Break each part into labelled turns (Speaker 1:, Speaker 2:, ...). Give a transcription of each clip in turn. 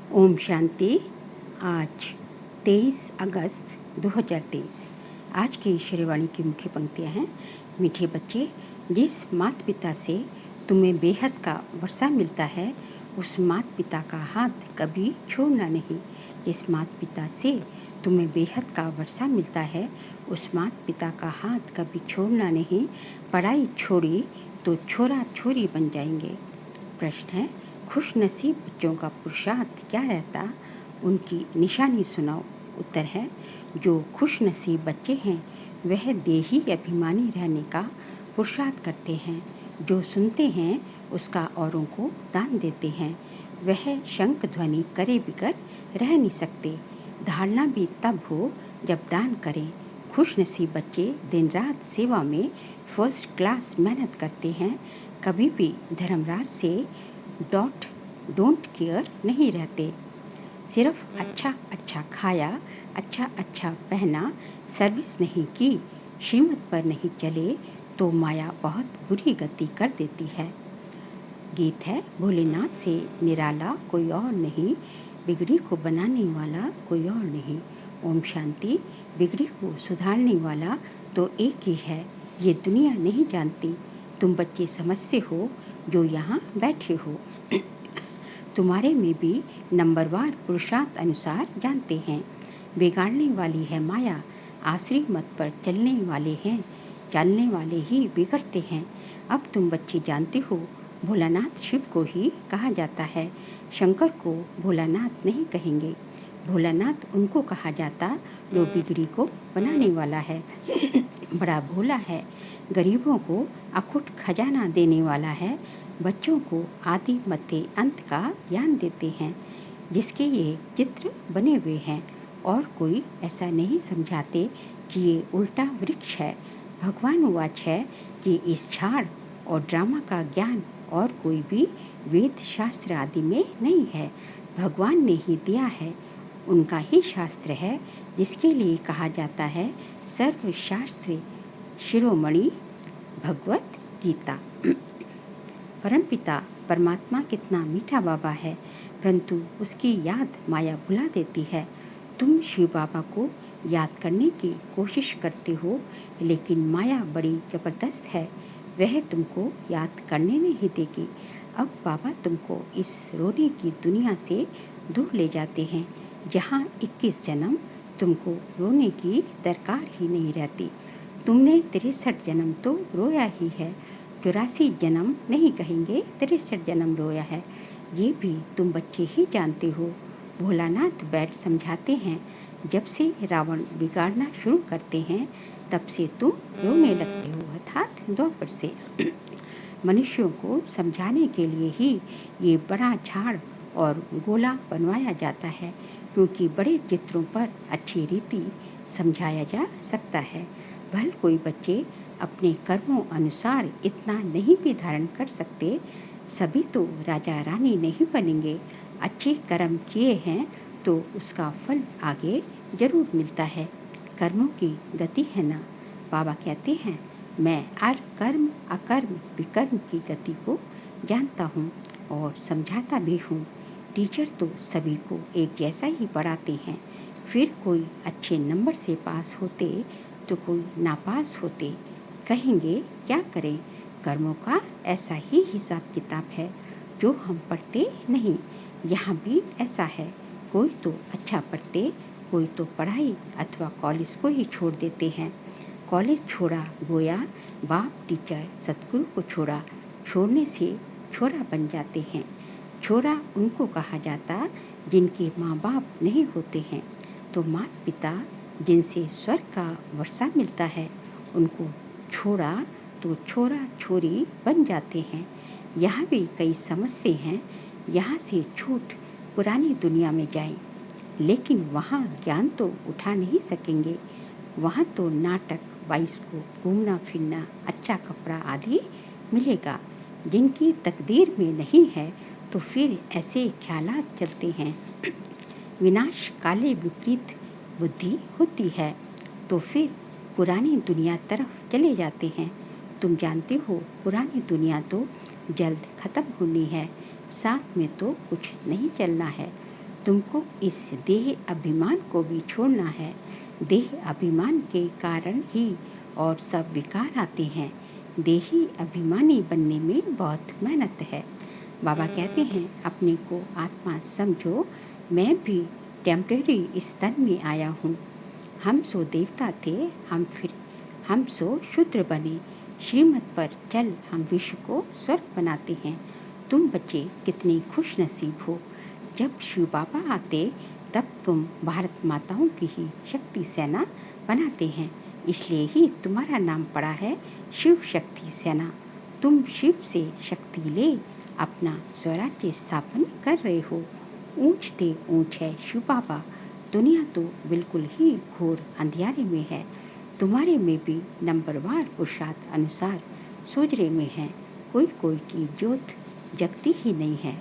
Speaker 1: ओम शांति। आज 23 अगस्त 2023। आज की ईश्वरीवाणी की मुख्य पंक्तियाँ हैं। मीठे बच्चे, जिस माता पिता से तुम्हें बेहद का वर्षा मिलता है, उस माता पिता का हाथ कभी छोड़ना नहीं। जिस माता पिता से तुम्हें बेहद का वर्षा मिलता है, उस माता पिता का हाथ कभी छोड़ना नहीं। पढ़ाई छोड़ी तो छोरा छोरी बन जाएंगे। प्रश्न है, खुश नसीब बच्चों का पुरुषार्थ क्या रहता, उनकी निशानी सुनाओ। उत्तर है, जो खुश नसीब बच्चे हैं वह देही अभिमानी रहने का पुरुषार्थ करते हैं। जो सुनते हैं उसका औरों को दान देते हैं। वह शंख ध्वनि करे बिगर रह नहीं सकते। धारणा भी तब हो जब दान करें। खुश नसीब बच्चे दिन रात सेवा में फर्स्ट क्लास मेहनत करते हैं। कभी भी धर्मराज से डोंट केयर नहीं रहते। सिर्फ अच्छा अच्छा खाया, अच्छा अच्छा पहना, सर्विस नहीं की, श्रीमत पर नहीं चले तो माया बहुत बुरी गति कर देती है। गीत है, भोलेनाथ से निराला कोई और नहीं, बिगड़ी को बनाने वाला कोई और नहीं। ओम शांति। बिगड़ी को सुधारने वाला तो एक ही है, ये दुनिया नहीं जानती। तुम बच्चे समझते हो जो यहाँ बैठे हो। तुम्हारे में भी नंबरवार पुरुषार्थ अनुसार जानते हैं। बिगाड़ने वाली है माया, आश्री मत पर चलने वाले ही बिगड़ते हैं। अब तुम बच्चे जानते हो, भोलानाथ शिव को ही कहा जाता है। शंकर को भोलानाथ नहीं कहेंगे। भोलानाथ उनको कहा जाता जो बिगड़ी को बनाने वाला है। बड़ा भोला है, गरीबों को अखुट खजाना देने वाला है। बच्चों को आदि मध्य अंत का ज्ञान देते हैं, जिसके ये चित्र बने हुए हैं। और कोई ऐसा नहीं समझाते कि ये उल्टा वृक्ष है। भगवान वाच है कि इस झाड़ और ड्रामा का ज्ञान और कोई भी वेद शास्त्र आदि में नहीं है। भगवान ने ही दिया है, उनका ही शास्त्र है, जिसके लिए कहा जाता है सर्वशास्त्र शिरोमणि भगवत गीता। परमपिता परमात्मा कितना मीठा बाबा है, परंतु उसकी याद माया भुला देती है। तुम शिव बाबा को याद करने की कोशिश करते हो, लेकिन माया बड़ी जबरदस्त है, वह तुमको याद करने नहीं देगी। अब बाबा तुमको इस रोने की दुनिया से दूर ले जाते हैं, जहाँ 21 जन्म तुमको रोने की दरकार ही नहीं रहती। तुमने 63 जन्म तो रोया ही है। 84 जन्म नहीं कहेंगे, 63 जन्म रोया है। ये भी तुम बच्चे ही जानते हो। भोलानाथ बैठ समझाते हैं, जब से रावण बिगाड़ना शुरू करते हैं तब से तुम रोने लगते हो, अर्थात द्वापर से। मनुष्यों को समझाने के लिए ही ये बड़ा झाड़ और गोला बनवाया जाता है, क्योंकि बड़े चित्रों पर अच्छी रीति समझाया जा सकता है। भले कोई बच्चे अपने कर्मों अनुसार इतना नहीं भी धारण कर सकते, सभी तो राजा रानी नहीं बनेंगे। अच्छे कर्म किए हैं तो उसका फल आगे जरूर मिलता है। कर्मों की गति है ना। बाबा कहते हैं, मैं कर्म अकर्म विकर्म की गति को जानता हूँ और समझाता भी हूँ। टीचर तो सभी को एक जैसा ही पढ़ाते हैं। फिर कोई अच्छे नंबर से पास होते तो कोई नापास होते। कहेंगे क्या करें, कर्मों का ऐसा ही हिसाब किताब है जो हम पढ़ते नहीं। यहाँ भी ऐसा है, कोई तो अच्छा पढ़ते, कोई तो पढ़ाई अथवा कॉलेज को ही छोड़ देते हैं। कॉलेज छोड़ा गोया बाप टीचर सतगुरु को छोड़ा, छोड़ने से छोरा बन जाते हैं। छोरा उनको कहा जाता जिनके माँ बाप नहीं होते हैं। तो माता पिता जिनसे स्वर्ग का वर्षा मिलता है, उनको छोड़ा तो छोरा छोरी बन जाते हैं। यहाँ भी कई समझते हैं यहाँ से छूट पुरानी दुनिया में जाएं, लेकिन वहाँ ज्ञान तो उठा नहीं सकेंगे। वहाँ तो नाटक, बाइस्कोप, घूमना फिरना, अच्छा कपड़ा आदि मिलेगा। जिनकी तकदीर में नहीं है तो फिर ऐसे ख्यालात चलते हैं। विनाश काले विपरीत बुद्धि होती है तो फिर पुरानी दुनिया तरफ चले जाते हैं। तुम जानते हो पुरानी दुनिया तो जल्द खत्म होनी है, साथ में तो कुछ नहीं चलना है। तुमको इस देह अभिमान को भी छोड़ना है। देह अभिमान के कारण ही और सब विकार आते हैं। देही अभिमानी बनने में बहुत मेहनत है। बाबा कहते हैं अपने को आत्मा समझो, मैं भी टेम्परेरी इस तन में आया हूँ। हम सो देवता थे, हम सो शूद्र बने। श्रीमत पर चल हम विश्व को स्वर्ग बनाते हैं। तुम बच्चे कितने खुश नसीब हो। जब शिव बाबा आते तब तुम भारत माताओं की ही शक्ति सेना बनाते हैं, इसलिए ही तुम्हारा नाम पड़ा है शिव शक्ति सेना। तुम शिव से शक्ति ले अपना स्वराज्य स्थापन कर रहे हो। ऊंच ते ऊंच है शिव बाबा, दुनिया तो बिल्कुल ही घोर अंधियारे में है। तुम्हारे में भी नंबरवार पुरुषार्थ अनुसार सोजरे में है। कोई कोई की ज्योत जगती ही नहीं है,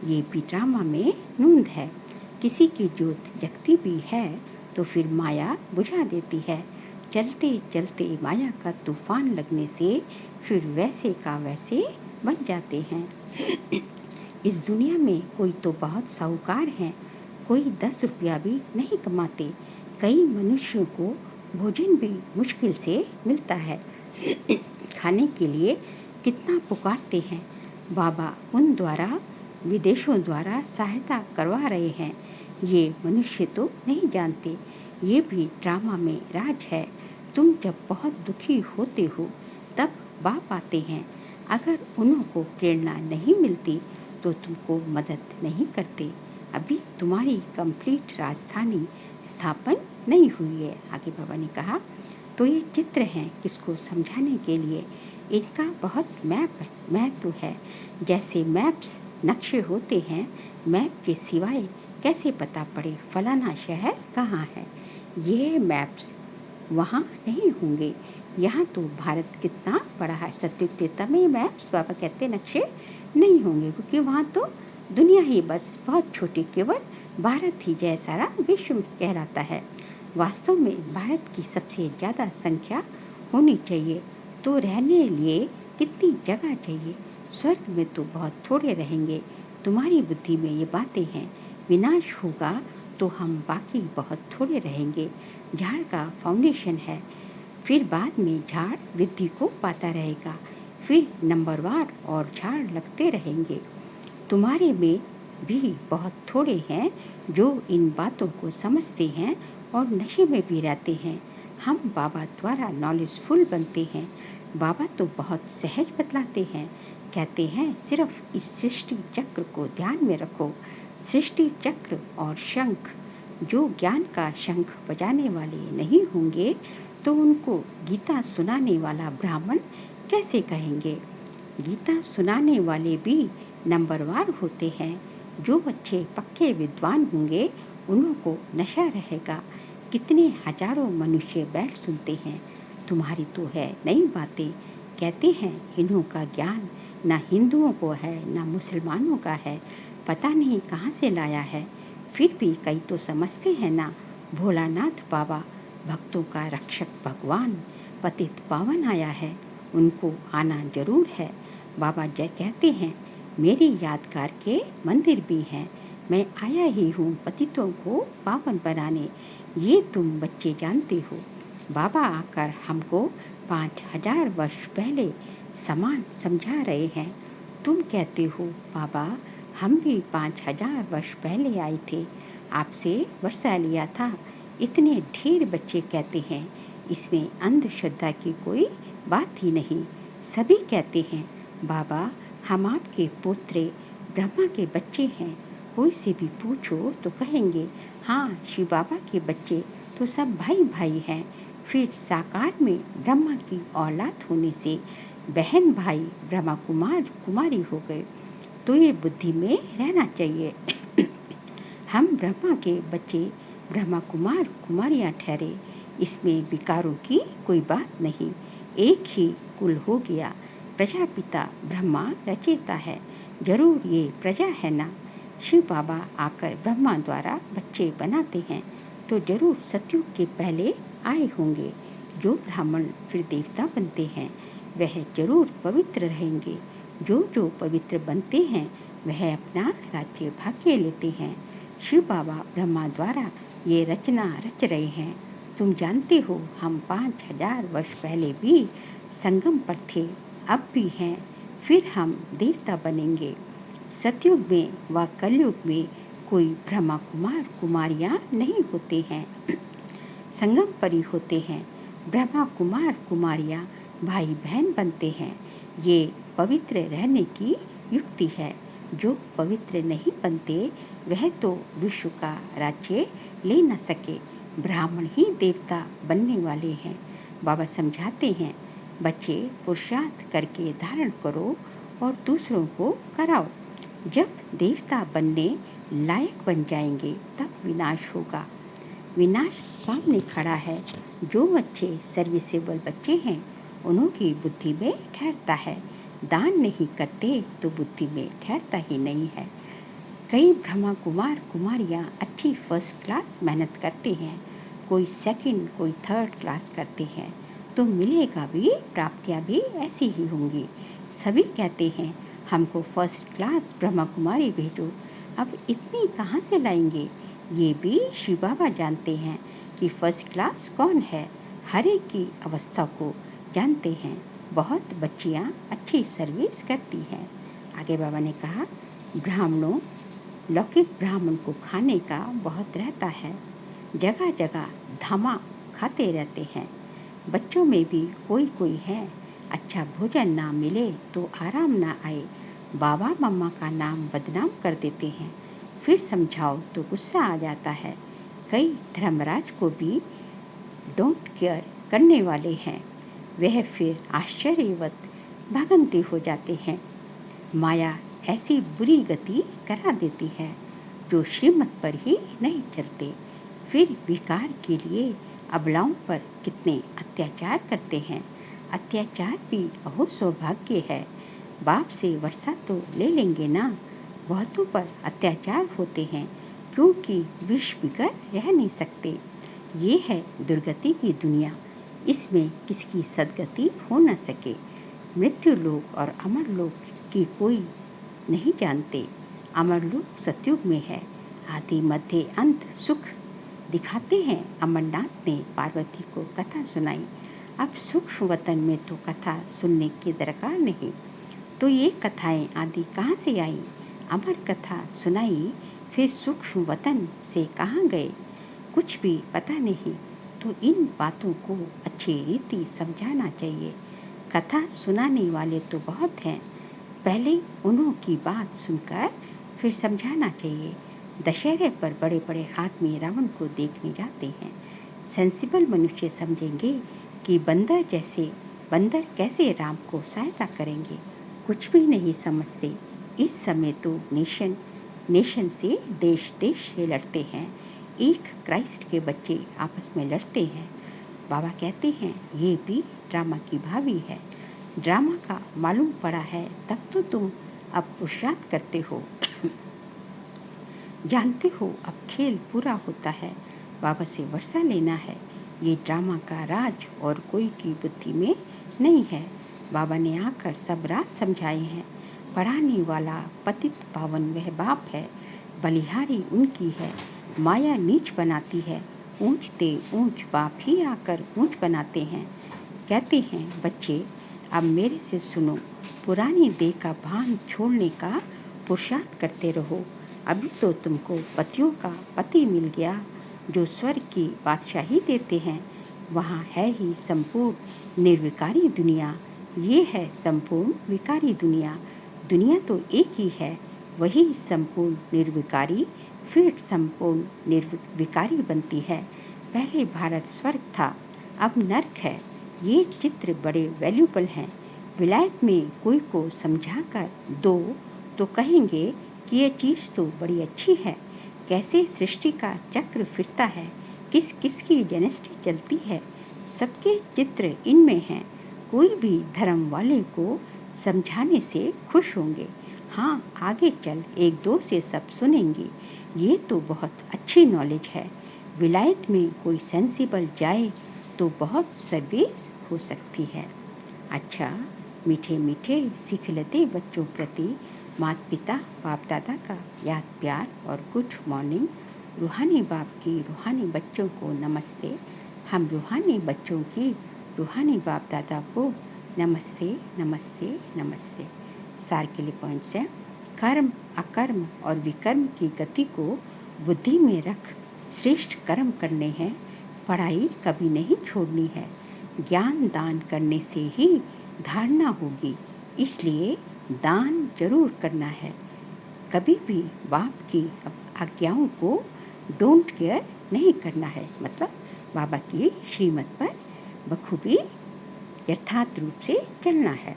Speaker 1: ये भी ड्रामा में नूंद है। किसी की ज्योत जगती भी है तो फिर माया बुझा देती है। चलते चलते माया का तूफान लगने से फिर वैसे का वैसे बन जाते हैं। इस दुनिया में कोई तो बहुत साहूकार हैं, कोई 10 रुपया भी नहीं कमाते। कई मनुष्यों को भोजन भी मुश्किल से मिलता है। खाने के लिए कितना पुकारते हैं। बाबा उन द्वारा विदेशों द्वारा सहायता करवा रहे हैं। ये मनुष्य तो नहीं जानते, ये भी ड्रामा में राज है। तुम जब बहुत दुखी होते हो तब बाप आते हैं। अगर उनको प्रेरणा नहीं मिलती तो तुमको मदद नहीं करते। अभी तुम्हारी कंप्लीट राजधानी स्थापन नहीं हुई है। आगे बाबा ने कहा, तो ये चित्र हैं किसको समझाने के लिए। इनका बहुत महत्व है। जैसे मैप्स नक्शे होते हैं, मैप के सिवाय कैसे पता पड़े फलाना शहर कहाँ है। ये मैप्स वहाँ नहीं होंगे। यहाँ तो भारत कितना बड़ा है, सत्युग त्रेता में मैप्स बाबा कहते नक्शे नहीं होंगे, क्योंकि वहाँ तो दुनिया ही बस बहुत छोटी, केवल भारत ही जय सारा विश्व कहलाता है। वास्तव में भारत की सबसे ज़्यादा संख्या होनी चाहिए। तो रहने लिए कितनी जगह चाहिए। स्वर्ग में तो बहुत थोड़े रहेंगे। तुम्हारी बुद्धि में ये बातें हैं। विनाश होगा तो हम बाकी बहुत थोड़े रहेंगे। झाड़ का फाउंडेशन है, फिर बाद में झाड़ वृद्धि को पाता रहेगा, फिर नंबरवार और झाड़ लगते रहेंगे। तुम्हारे में भी बहुत थोड़े हैं जो इन बातों को समझते हैं और नशे में भी रहते हैं। हम बाबा द्वारा नॉलेजफुल बनते हैं। बाबा तो बहुत सहज बतलाते हैं। कहते हैं सिर्फ इस सृष्टि चक्र को ध्यान में रखो। सृष्टि चक्र और शंख, जो ज्ञान का शंख बजाने वाले नहीं होंगे तो उनको गीता सुनाने वाला ब्राह्मण कैसे कहेंगे। गीता सुनाने वाले भी नंबरवार होते हैं। जो अच्छे पक्के विद्वान होंगे उनको नशा रहेगा। कितने हजारों मनुष्य बैठ सुनते हैं। तुम्हारी तो है नई बातें। कहते हैं इन्हों का ज्ञान ना हिंदुओं को है ना मुसलमानों का है, पता नहीं कहाँ से लाया है। फिर भी कई तो समझते हैं ना, भोलानाथ बाबा भक्तों का रक्षक भगवान पतित पावन आया है, उनको आना जरूर है। बाबा जय कहते हैं मेरी यादगार के मंदिर भी हैं। मैं आया ही हूँ पतितों को पावन बनाने, ये तुम बच्चे जानते हो। बाबा आकर हमको 5000 वर्ष पहले समान समझा रहे हैं। तुम कहते हो बाबा हम भी 5000 वर्ष पहले आए थे, आपसे वर्षा लिया था। इतने ढेर बच्चे कहते हैं, इसमें अंधश्रद्धा की कोई बात ही नहीं। सभी कहते हैं बाबा हम आपके पोत्रे ब्रह्मा के बच्चे हैं। कोई से भी पूछो तो कहेंगे हाँ शिव बाबा के बच्चे तो सब भाई भाई हैं। फिर साकार में ब्रह्मा की औलाद होने से बहन भाई ब्रह्मा कुमार कुमारी हो गए। तो ये बुद्धि में रहना चाहिए। हम ब्रह्मा के बच्चे ब्रह्मा कुमार कुमारियाँ ठहरे, इसमें विकारों की कोई बात नहीं। एक ही कुल हो गया। प्रजापिता ब्रह्मा रचयिता है, जरूर ये प्रजा है ना। शिव बाबा आकर ब्रह्मा द्वारा बच्चे बनाते हैं तो जरूर सतयुग के पहले आए होंगे। जो ब्राह्मण फिर देवता बनते हैं वह जरूर पवित्र रहेंगे। जो जो पवित्र बनते हैं वह अपना राज्य भाग्य लेते हैं। शिव बाबा ब्रह्मा द्वारा ये रचना रच रहे हैं। तुम जानते हो हम 5000 वर्ष पहले भी संगम पर थे, अब भी हैं, फिर हम देवता बनेंगे। सतयुग में व कलयुग में कोई ब्रह्मा कुमार कुमारियाँ नहीं होते हैं, संगम पर ही होते हैं। ब्रह्मा कुमार कुमारियाँ भाई बहन बनते हैं। ये पवित्र रहने की युक्ति है। जो पवित्र नहीं बनते वह तो विश्व का राज्य ले न सके। ब्राह्मण ही देवता बनने वाले हैं। बाबा समझाते हैं, बच्चे पुरुषार्थ करके धारण करो और दूसरों को कराओ। जब देवता बनने लायक बन जाएंगे तब विनाश होगा। विनाश सामने खड़ा है। जो बच्चे सर्विसेबल बच्चे हैं उन्हों की बुद्धि में ठहरता है। दान नहीं करते तो बुद्धि में ठहरता ही नहीं है। कई ब्रह्मा कुमार कुमारियाँ अच्छी फर्स्ट क्लास मेहनत करते हैं, कोई सेकंड कोई थर्ड क्लास करते हैं, तो मिलेगा भी, प्राप्तियाँ भी ऐसी ही होंगी। सभी कहते हैं हमको फर्स्ट क्लास ब्रह्मा कुमारी भेजो। अब इतनी कहाँ से लाएंगे? ये भी शिव बाबा जानते हैं कि फर्स्ट क्लास कौन है। हर एक की अवस्था को जानते हैं। बहुत बच्चियाँ अच्छी सर्विस करती हैं। आगे बाबा ने कहा, ब्राह्मणों लौकिक ब्राह्मण को खाने का बहुत रहता है। जगह जगह धामा खाते रहते हैं। बच्चों में भी कोई कोई है, अच्छा भोजन ना मिले तो आराम ना आए, बाबा मम्मा का नाम बदनाम कर देते हैं। फिर समझाओ तो गुस्सा आ जाता है। कई धर्मराज को भी डोंट केयर करने वाले हैं। वह फिर आश्चर्यवत भागंते हो जाते हैं। माया ऐसी बुरी गति करा देती है जो श्रीमत पर ही नहीं चलते। फिर विकार के लिए अबलाओं पर कितने अत्याचार करते हैं। अत्याचार भी बहुत सौभाग्य है। बाप से वर्षा तो ले लेंगे ना। बहुतों पर अत्याचार होते हैं क्योंकि विष बिकर रह नहीं सकते। ये है दुर्गति की दुनिया। इसमें किसकी सदगति हो न सके। मृत्यु लोक और अमर लोक की कोई नहीं जानते। अमर लोक सतयुग में है। आदि मध्य अंत सुख दिखाते हैं। अमरनाथ ने पार्वती को कथा सुनाई। अब सूक्ष्म वतन में तो कथा सुनने की दरकार नहीं, तो ये कथाएं आदि कहाँ से आई? अमर कथा सुनाई, फिर सूक्ष्म वतन से कहाँ गए? कुछ भी पता नहीं। तो इन बातों को अच्छी रीति समझाना चाहिए। कथा सुनाने वाले तो बहुत हैं, पहले उन्हों की बात सुनकर फिर समझाना चाहिए। दशहरे पर बड़े बड़े आदमी रावण को देखने जाते हैं। सेंसिबल मनुष्य समझेंगे कि बंदर कैसे राम को सहायता करेंगे। कुछ भी नहीं समझते। इस समय तो नेशन से देश से लड़ते हैं। एक क्राइस्ट के बच्चे आपस में लड़ते हैं। बाबा कहते हैं ये भी ड्रामा की भावी है। ड्रामा का मालूम पड़ा है तब तो तुम अब पुरुषार्थ करते हो। जानते हो अब खेल पूरा होता है। बाबा से वर्षा लेना है। ये ड्रामा का राज और कोई की बुद्धि में नहीं है। बाबा ने आकर सब राज समझाए हैं। पढ़ाने वाला पतित पावन वह बाप है। बलिहारी उनकी है। माया नीच बनाती है। ऊंचते ऊंच बाप ही आकर ऊंच बनाते हैं। कहते हैं बच्चे अब मेरे से सुनो, पुरानी देह का भान छोड़ने का पुरुषार्थ करते रहो। अभी तो तुमको पतियों का पति मिल गया जो स्वर्ग की बादशाही देते हैं। वहाँ है ही संपूर्ण निर्विकारी दुनिया। ये है संपूर्ण विकारी दुनिया। दुनिया तो एक ही है, वही संपूर्ण निर्विकारी फिर संपूर्ण निर्विकारी बनती है। पहले भारत स्वर्ग था, अब नर्क है। ये चित्र बड़े वैल्यूबल हैं। विलायत में कोई को समझाकर दो तो कहेंगे कि ये चीज़ तो बड़ी अच्छी है। कैसे सृष्टि का चक्र फिरता है, किस किस की डेनेस्टी चलती है, सबके चित्र इनमें हैं। कोई भी धर्म वाले को समझाने से खुश होंगे। हाँ, आगे चल एक दो से सब सुनेंगे। ये तो बहुत अच्छी नॉलेज है। विलायत में कोई सेंसिबल जाए तो बहुत सर्विस हो सकती है। अच्छा, मीठे मीठे सिखलते बच्चों प्रति माता पिता बाप दादा का याद प्यार और गुड मॉर्निंग। रूहानी बाप की रूहानी बच्चों को नमस्ते। हम रूहानी बच्चों की रूहानी बाप दादा को नमस्ते नमस्ते नमस्ते। सार के लिए पॉइंट्स हैं। कर्म अकर्म और विकर्म की गति को बुद्धि में रख श्रेष्ठ कर्म करने हैं। पढ़ाई कभी नहीं छोड़नी है। ज्ञान दान करने से ही धारणा होगी, इसलिए दान जरूर करना है। कभी भी बाप की आज्ञाओं को डोंट केयर नहीं करना है, मतलब बाबा की श्रीमत पर बखूबी यथार्थ रूप से चलना है।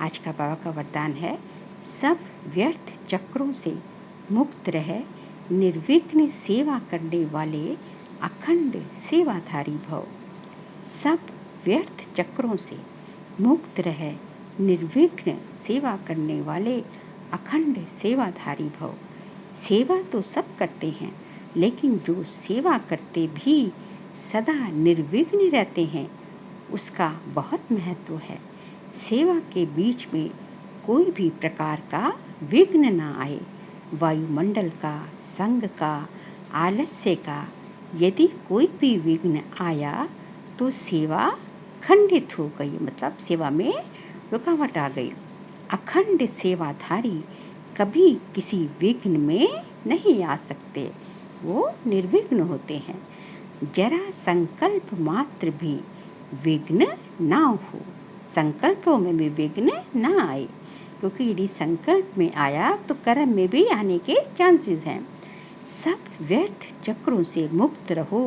Speaker 1: आज का बाबा का वरदान है, सब व्यर्थ चक्रों से मुक्त रहे, निर्विघ्न सेवा करने वाले अखंड सेवाधारी भव। सब व्यर्थ चक्रों से मुक्त रहे, निर्विघ्न सेवा करने वाले अखंड सेवाधारी भव। सेवा तो सब करते हैं, लेकिन जो सेवा करते भी सदा निर्विघ्न रहते हैं, उसका बहुत महत्व है। सेवा के बीच में कोई भी प्रकार का विघ्न ना आए। वायुमंडल का, संग का, आलस्य का यदि कोई भी विघ्न आया तो सेवा खंडित हो गई, मतलब सेवा में रुकावट आ गई। अखंड सेवाधारी कभी किसी विघ्न में नहीं आ सकते, वो निर्विघ्न होते हैं। जरा संकल्प मात्र भी विघ्न ना हो, संकल्पों में भी विघ्न ना आए, क्योंकि यदि संकल्प में आया तो कर्म में भी आने के चांसेस हैं। सब व्यर्थ चक्रों से मुक्त रहो,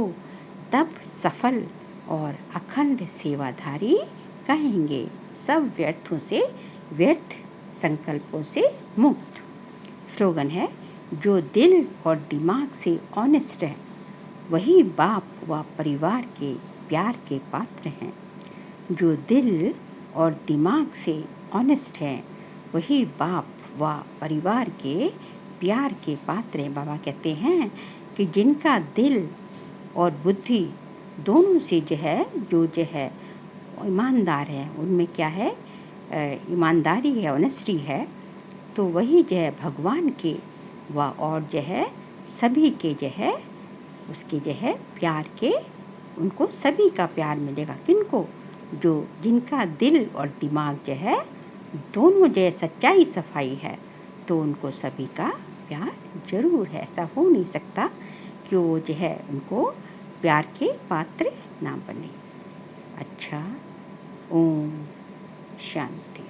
Speaker 1: तब सफल और अखंड सेवाधारी कहेंगे। सब व्यर्थों से, व्यर्थ संकल्पों से मुक्त। स्लोगन है, जो दिल और दिमाग से ऑनेस्ट है, वही बाप व परिवार के प्यार के पात्र हैं। जो दिल और दिमाग से ऑनेस्ट है, वही बाप व परिवार के प्यार के पात्र हैं। बाबा कहते हैं कि जिनका दिल और बुद्धि दोनों से जो है ईमानदार है, उनमें क्या है, ईमानदारी है, ऑनेस्टी है, तो वही भगवान के और सभी के उसके प्यार के, उनको सभी का प्यार मिलेगा। किनको? जो जिनका दिल और दिमाग दोनों सच्चाई सफाई है, तो उनको सभी का प्यार जरूर है। ऐसा हो नहीं सकता कि वो उनको प्यार के पात्र ना बने। अच्छा, ओम शांति।